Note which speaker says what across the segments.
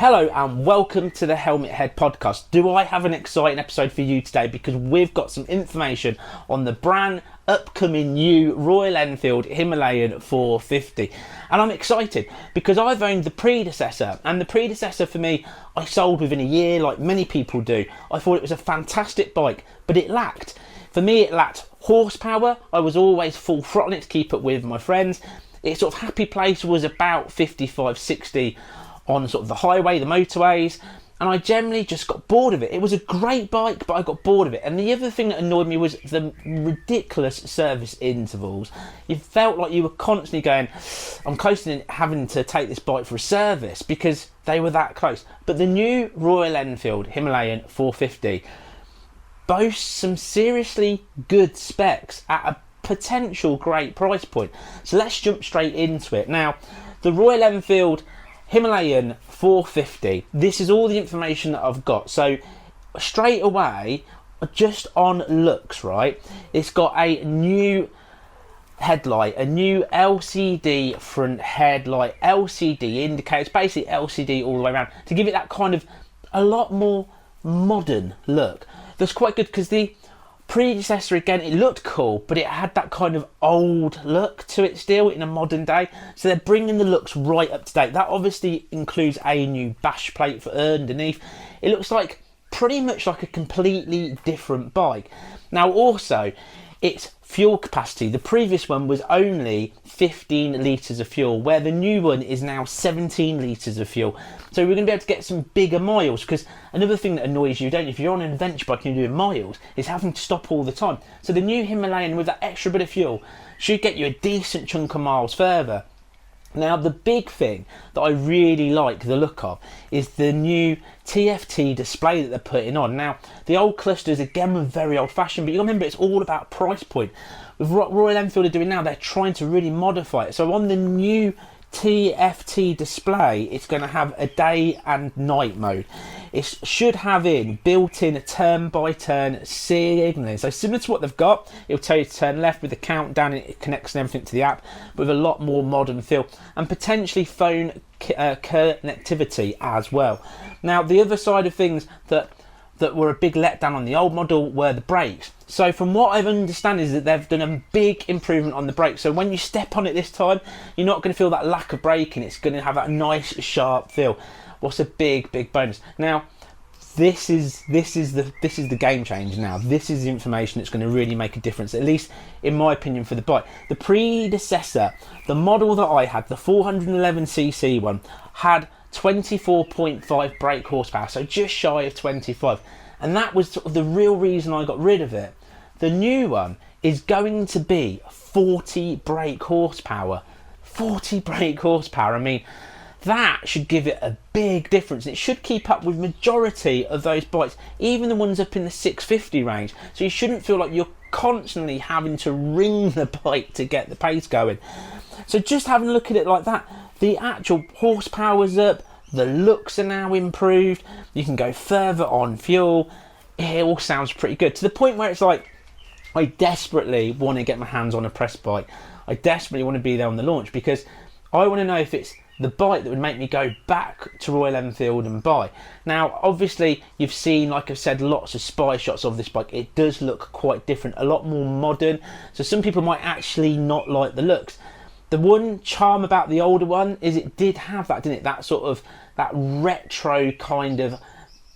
Speaker 1: Hello and welcome to the Helmet Head podcast. Do I have an exciting episode for you today? Because we've got some information on the brand upcoming new Royal Enfield Himalayan 450. And I'm excited because I've owned the predecessor, and the predecessor for me, I sold within a year like many people do. I thought it was a fantastic bike, but it lacked horsepower. I was always full throttling to keep up with my friends. Its sort of happy place was about 55, 60 on sort of the highway, the motorways, and I generally just got bored of it. It was a great bike, but I got bored of it. And the other thing that annoyed me was the ridiculous service intervals. You felt like you were constantly going, I'm close to having to take this bike for a service because they were that close. But the new Royal Enfield Himalayan 450 boasts some seriously good specs at a potential great price point. So let's jump straight into it. Now, the Royal Enfield Himalayan 450, this is all the information that I've got. So straight away, just on looks, right, it's got a new headlight, a new LCD front headlight, LCD indicators, basically LCD all the way around, to give it that kind of a lot more modern look. That's quite good because the predecessor, again, it looked cool, but it had that kind of old look to it still in a modern day. So they're bringing the looks right up to date. That obviously includes a new bash plate for underneath. It looks like pretty much like a completely different bike. Now also, its fuel capacity, the previous one was only 15 litres of fuel, where the new one is now 17 litres of fuel. So we're going to be able to get some bigger miles, because another thing that annoys you, if you're on an adventure bike and you're doing miles, is having to stop all the time. So the new Himalayan with that extra bit of fuel should get you a decent chunk of miles further. Now, the big thing that I really like the look of is the new TFT display that they're putting on. Now, the old clusters, again, were very old-fashioned, but you remember it's all about price point. With what Royal Enfield are doing now, they're trying to really modify it. So on the new TFT display, it's going to have a day and night mode. It should have built-in turn-by-turn signalling. So similar to what they've got, it'll tell you to turn left with the countdown, and it connects everything to the app with a lot more modern feel, and potentially phone connectivity as well. Now, the other side of things that were a big letdown on the old model were the brakes. So from what I understand is that they've done a big improvement on the brakes. So when you step on it this time, you're not going to feel that lack of braking. It's going to have that nice sharp feel. What's a big bonus? Now, this is the game changer now. This is the information that's going to really make a difference, at least in my opinion, for the bike. The predecessor, the model that I had, the 411cc one, had 24.5 brake horsepower, so just shy of 25. And that was sort of the real reason I got rid of it. The new one is going to be 40 brake horsepower. 40 brake horsepower. I mean, that should give it a big difference. It should keep up with majority of those bikes, even the ones up in the 650 range. So you shouldn't feel like you're constantly having to ring the bike to get the pace going. So just having a look at it like that, the actual horsepower's up, the looks are now improved, you can go further on fuel. It all sounds pretty good, to the point where it's like, I desperately want to get my hands on a press bike. I desperately want to be there on the launch, because I want to know if it's the bike that would make me go back to Royal Enfield and buy. Now, obviously, you've seen, like I've said, lots of spy shots of this bike. It does look quite different, a lot more modern. So some people might actually not like the looks. The one charm about the older one is it did have that, didn't it? That sort of, that retro kind of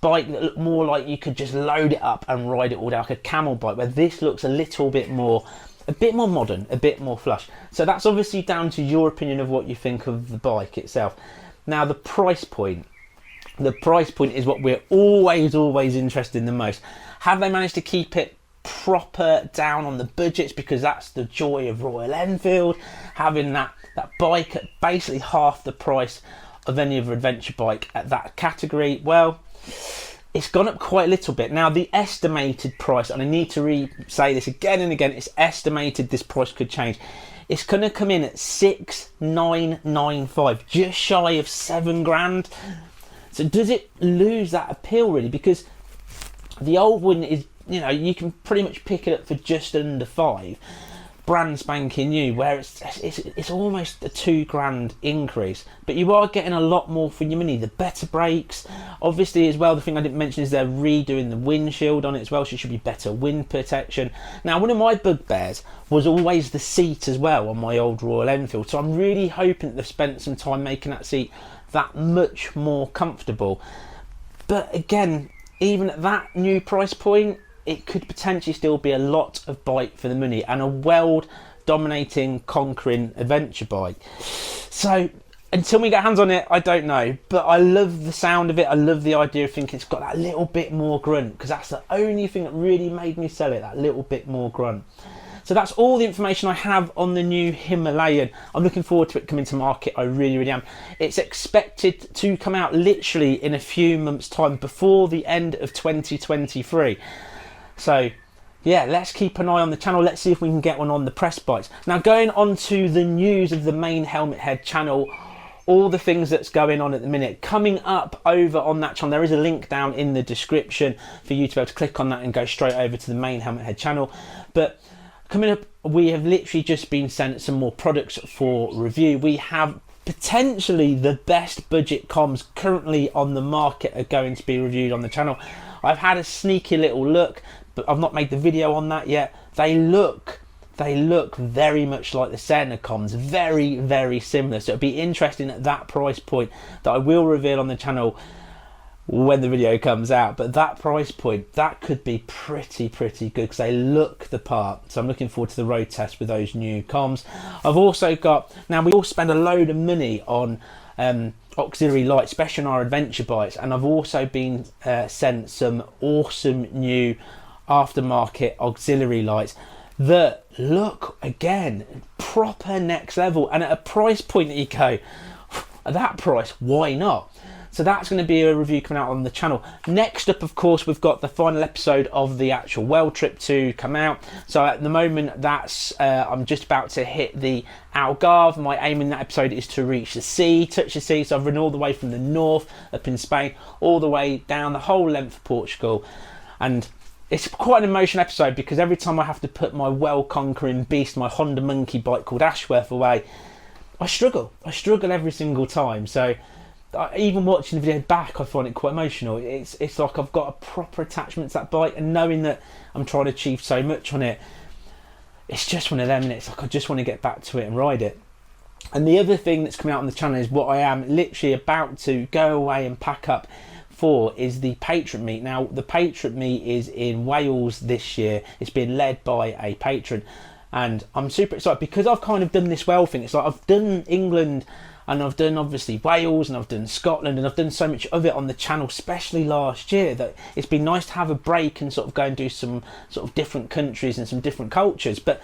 Speaker 1: bike that looked more like you could just load it up and ride it all day, like a camel bike, where this looks a little bit more modern, a bit more flush. So that's obviously down to your opinion of what you think of the bike itself. Now, the price point. The price point is what we're always interested in the most. Have they managed to keep it proper down on the budgets? Because that's the joy of Royal Enfield, having that bike at basically half the price of any other adventure bike at that category. Well, it's gone up quite a little bit. Now, the estimated price, and I need to say this again and again, it's estimated, this price could change. It's going to come in at 6,995, just shy of 7 grand. So does it lose that appeal really? Because the old one is, you can pretty much pick it up for just under 5. brand spanking new, where it's almost a £2,000 increase, but you are getting a lot more for your money. The better brakes, obviously, as well. The thing I didn't mention is they're redoing the windshield on it as well, so it should be better wind protection. Now, one of my bugbears was always the seat as well on my old Royal Enfield, so I'm really hoping that they've spent some time making that seat that much more comfortable. But again, even at that new price point, it could potentially still be a lot of bike for the money, and a world dominating, conquering adventure bike. So until we get hands on it, I don't know, but I love the sound of it. I love the idea of thinking it's got that little bit more grunt, because that's the only thing that really made me sell it, that little bit more grunt. So that's all the information I have on the new Himalayan. I'm looking forward to it coming to market. I really, really am. It's expected to come out literally in a few months' time, before the end of 2023. So yeah, let's keep an eye on the channel. Let's see if we can get one on the press bikes. Now, going on to the news of the main Helmet Head channel, all the things that's going on at the minute. Coming up over on that channel, there is a link down in the description for you to be able to click on that and go straight over to the main Helmet Head channel. But coming up, we have literally just been sent some more products for review. We have potentially the best budget comms currently on the market are going to be reviewed on the channel. I've had a sneaky little look, but I've not made the video on that yet. They look very much like the Senna comms, very, very similar. So it'll be interesting at that price point, that I will reveal on the channel when the video comes out. But that price point, that could be pretty good, because they look the part. So I'm looking forward to the road test with those new comms. I've also got, now we all spend a load of money on auxiliary lights, especially on our adventure bikes, and I've also been sent some awesome new aftermarket auxiliary lights that look, again, proper next level, and at a price point that you go, at that price, why not? So that's going to be a review coming out on the channel. Next up, of course, we've got the final episode of the actual world trip to come out. So at the moment, that's I'm just about to hit the Algarve. My aim in that episode is to reach the sea, touch the sea. So I've ridden all the way from the north up in Spain, all the way down the whole length of Portugal. And it's quite an emotional episode, because every time I have to put my well-conquering beast, my Honda Monkey bike called Ashworth, away, I struggle every single time. So even watching the video back, I find it quite emotional. It's like I've got a proper attachment to that bike, and knowing that I'm trying to achieve so much on it, it's just one of them, and it's like I just want to get back to it and ride it. And the other thing that's coming out on the channel is what I am literally about to go away and pack up for, is the Patron meet. Now, the Patron meet is in Wales this year. It's being led by a patron, and I'm super excited, because I've kind of done this Wales thing. It's like I've done England, and I've done obviously Wales, and I've done Scotland, and I've done so much of it on the channel, especially last year, that it's been nice to have a break and sort of go and do some sort of different countries and some different cultures. But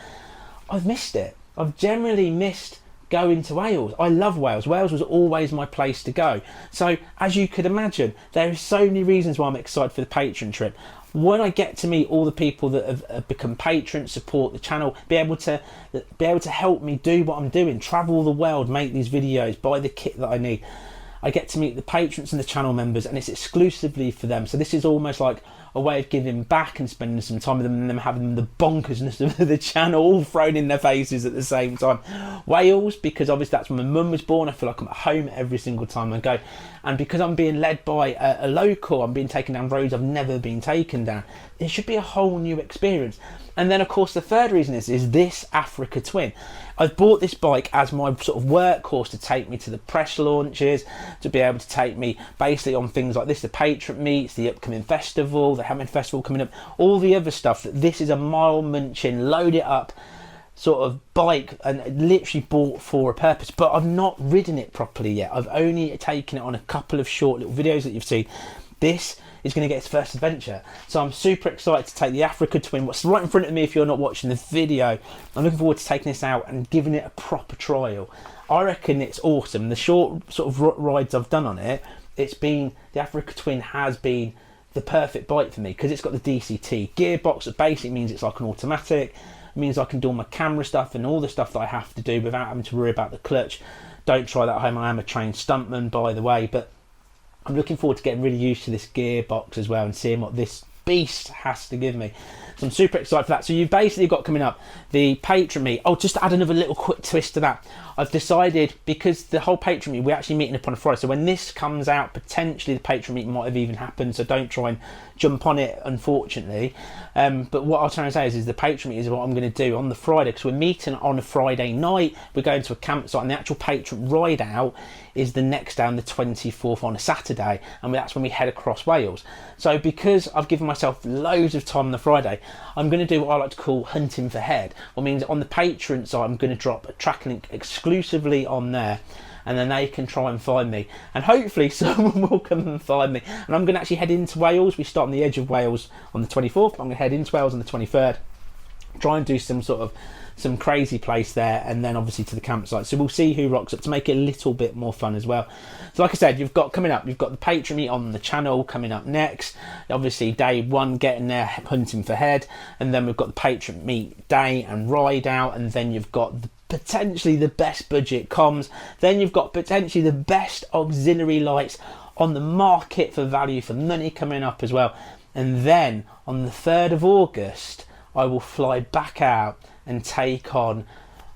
Speaker 1: I've missed it. I've generally missed going to Wales. I love Wales. Wales was always my place to go. So as you could imagine, there are so many reasons why I'm excited for the Patron trip. When I get to meet all the people that have become patrons, support the channel, be able to help me do what I'm doing, travel the world, make these videos, buy the kit that I need. I get to meet the patrons and the channel members, and it's exclusively for them. So this is almost like a way of giving back and spending some time with them, and them having the bonkersness of the channel all thrown in their faces at the same time. Wales, because obviously that's where my mum was born. I feel like I'm at home every single time I go, and because I'm being led by a local, I'm being taken down roads I've never been taken down. It should be a whole new experience. And then of course the third reason is this Africa Twin. I've bought this bike as my sort of workhorse to take me to the press launches, to be able to take me basically on things like this, the Patron meets, the upcoming festival, the Helmet Festival coming up, all the other stuff. That this is a mile munching, load it up sort of bike, and literally bought for a purpose. But I've not ridden it properly yet. I've only taken it on a couple of short little videos that you've seen. This is going to get its first adventure, so I'm super excited to take the Africa Twin, what's right in front of me if you're not watching the video. I'm looking forward to taking this out and giving it a proper trial. I reckon it's awesome. The short sort of rides I've done on it, the Africa Twin has been the perfect bike for me, because it's got the DCT gearbox that basically means it's like an automatic. It means I can do all my camera stuff and all the stuff that I have to do without having to worry about the clutch. Don't try that at home. I am a trained stuntman, by the way, but I'm looking forward to getting really used to this gearbox as well, and seeing what this beast has to give me. So I'm super excited for that. So you've basically got coming up the Patron meet. Oh, just to add another little quick twist to that, I've decided, because the whole Patron meet, we're actually meeting up on a Friday. So when this comes out, potentially the Patron meet might have even happened. So don't try and jump on it, unfortunately. But what I'm trying to say is the Patron meet is what I'm going to do on the Friday, because we're meeting on a Friday night. We're going to a campsite, and the actual Patron ride out is the next day on the 24th on a Saturday, and that's when we head across Wales. So because I've given myself loads of time on the Friday, I'm going to do what I like to call hunting for head. What means on the Patron side, I'm going to drop a track link exclusively on there, and then they can try and find me, and hopefully someone will come and find me. And I'm going to actually head into Wales. We start on the edge of Wales on the 24th. I'm going to head into Wales on the 23rd, try and do some crazy place there, and then obviously to the campsite. So we'll see who rocks up to make it a little bit more fun as well. So like I said, you've got the Patron meet on the channel coming up next. Obviously day one, getting there, hunting for head, and then we've got the Patron meet day and ride out, and then you've got potentially the best budget comms, then you've got potentially the best auxiliary lights on the market for value for money coming up as well. And then on the 3rd of August, I will fly back out and take on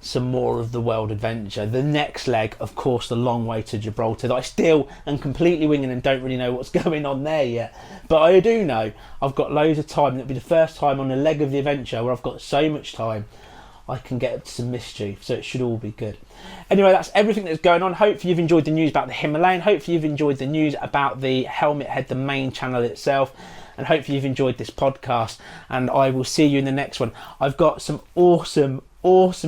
Speaker 1: some more of the world adventure. The next leg, of course, the long way to Gibraltar, that I still am completely winging and don't really know what's going on there yet. But I do know I've got loads of time. It'll be the first time on a leg of the adventure where I've got so much time I can get up to some mischief, so it should all be good. Anyway, that's everything that's going on. Hopefully you've enjoyed the news about the Himalayan. Hopefully you've enjoyed the news about the Helmet Head, the main channel itself. And hopefully you've enjoyed this podcast, and I will see you in the next one. I've got some awesome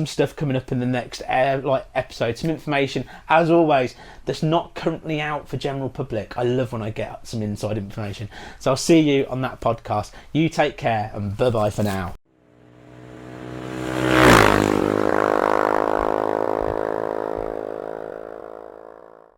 Speaker 1: stuff coming up in the next episode. Some information, as always, that's not currently out for general public. I love when I get some inside information. So I'll see you on that podcast. You take care, and bye-bye for now.